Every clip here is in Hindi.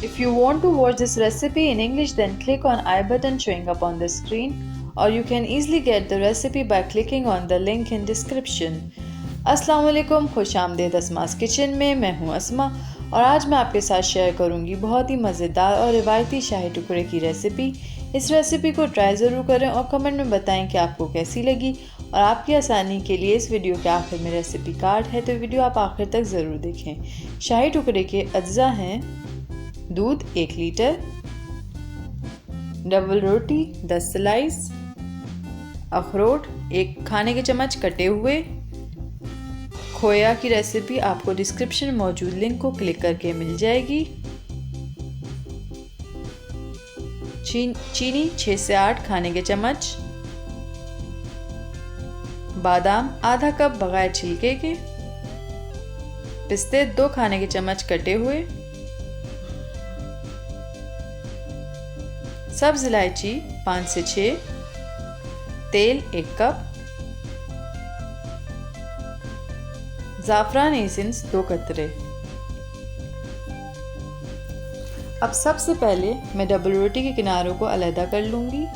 If you want to watch this recipe in English, then click on I button showing up on the screen, or you can easily get the recipe by clicking on the link in description. अस्सलाम वालेकुम, खुश आमदीद अस्मास किचन में। मैं हूँ अस्मा और आज मैं आपके साथ शेयर करूँगी बहुत ही मज़ेदार और रिवायती शाही टुकड़े की रेसिपी। इस रेसिपी को ट्राई ज़रूर करें और कमेंट में बताएं कि आपको कैसी लगी। और आपकी आसानी के लिए इस वीडियो के आखिर में रेसिपी कार्ड है, तो वीडियो आप आखिर तक ज़रूर देखें। शाही टुकड़े के अज्जा हैं दूध 1 लीटर, डबल रोटी 10 स्लाइस, अखरोट 1 खाने के चम्मच कटे हुए। खोया की रेसिपी आपको डिस्क्रिप्शन में मौजूद लिंक को क्लिक करके मिल जाएगी। चीनी 6 से 8 खाने के चम्मच, बादाम आधा कप बगैर छिलके के, पिस्ते 2 खाने के चम्मच कटे हुए, सब्ज इलायची 5 से 6, तेल 1 कप, ज़ाफ़रान एसेंस 2 कतरे। अब सबसे पहले मैं डबल रोटी के किनारों को अलग कर लूँगी।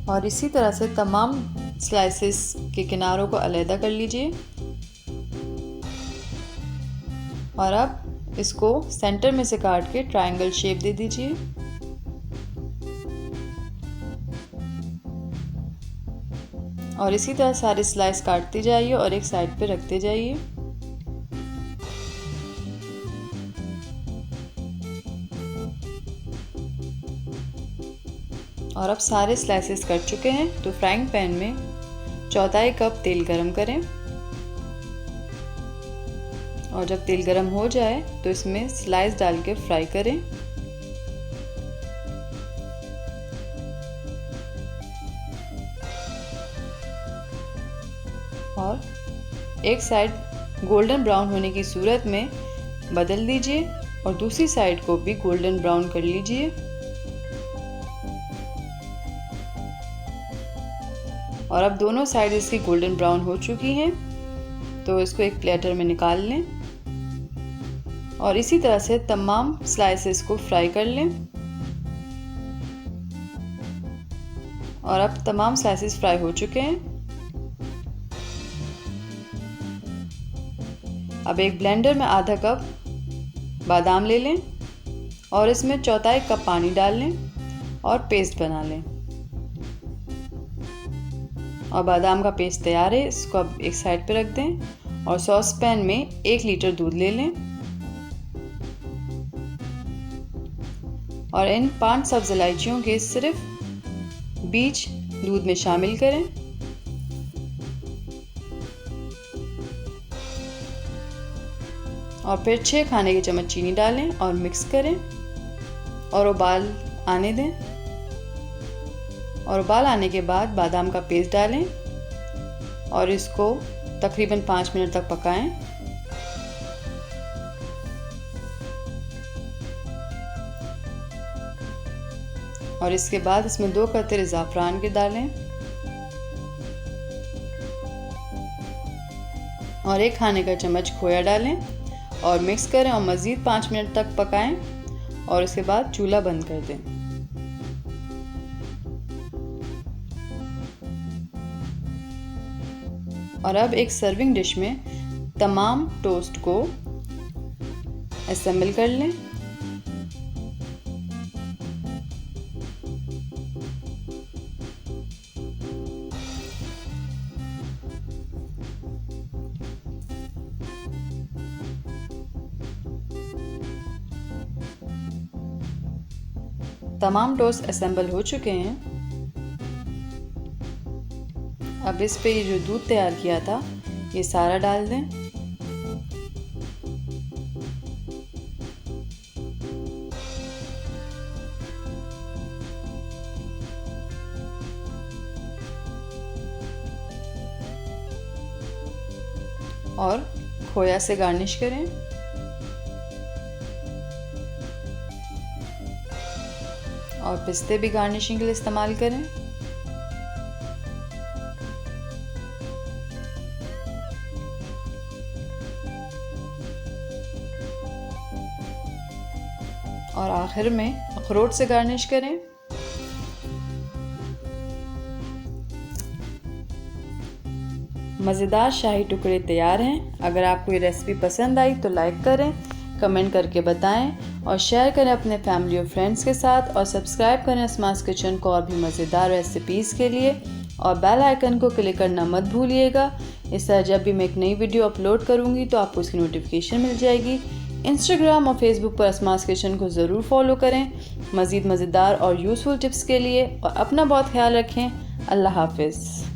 और इसी तरह से तमाम स्लाइसेस के किनारों को अलग कर लीजिए। और अब इसको सेंटर में से काट के ट्रायंगल शेप दे दीजिए। और इसी तरह सारे स्लाइस काटते जाइए और एक साइड पे रखते जाइए। और अब सारे स्लाइसेस कट चुके हैं, तो फ्राइंग पैन में 1/4 कप तेल गरम करें। और जब तेल गरम हो जाए तो इसमें स्लाइस डाल के फ्राई करें। और एक साइड गोल्डन ब्राउन होने की सूरत में बदल दीजिए और दूसरी साइड को भी गोल्डन ब्राउन कर लीजिए। और अब दोनों साइड इसकी गोल्डन ब्राउन हो चुकी हैं, तो इसको एक प्लेटर में निकाल लें। और इसी तरह से तमाम स्लाइसेस को फ्राई कर लें। और अब तमाम स्लाइसेस फ्राई हो चुके हैं। अब एक ब्लेंडर में आधा कप बादाम ले लें और इसमें 1/4 कप पानी डाल लें और पेस्ट बना लें। और बादाम का पेस्ट तैयार है, इसको अब एक साइड पे रख दें। और सॉस पैन में 1 लीटर दूध ले लें और इन 5 सब्ज इलायचियों के सिर्फ बीज दूध में शामिल करें। और फिर 6 खाने के चम्मच चीनी डालें और मिक्स करें और उबाल आने दें। और उबाल आने के बाद बादाम का पेस्ट डालें और इसको तकरीबन 5 मिनट तक पकाएं। और इसके बाद इसमें 2 कतरे ज़ाफ़रान के डालें और 1 खाने का चम्मच खोया डालें और मिक्स करें और मज़ीद 5 मिनट तक पकाएं। और इसके बाद चूल्हा बंद कर दें। और अब एक सर्विंग डिश में तमाम टोस्ट को असेंबल कर लें। तमाम टोस्ट असेंबल हो चुके हैं। अब इस पे ये जो दूध तैयार किया था ये सारा डाल दें। और खोया से गार्निश करें। और पिस्ते भी गार्निशिंग के लिए इस्तेमाल करें। और आखिर में अखरोट से गार्निश करें। मज़ेदार शाही टुकड़े तैयार हैं। अगर आपको ये रेसिपी पसंद आई तो लाइक करें, कमेंट करके बताएं और शेयर करें अपने फैमिली और फ्रेंड्स के साथ। और सब्सक्राइब करें अस्मास किचन को और भी मज़ेदार रेसिपीज़ के लिए। और बेल आइकन को क्लिक करना मत भूलिएगा। इस तरह जब भी मैं एक नई वीडियो अपलोड करूँगी तो आपको इसकी नोटिफिकेशन मिल जाएगी। इंस्टाग्राम और फेसबुक पर अस्मास किचन को ज़रूर फॉलो करें मज़ीद मज़ेदार और यूज़फुल टिप्स के लिए। और अपना बहुत ख्याल रखें। अल्लाह हाफ़िज़।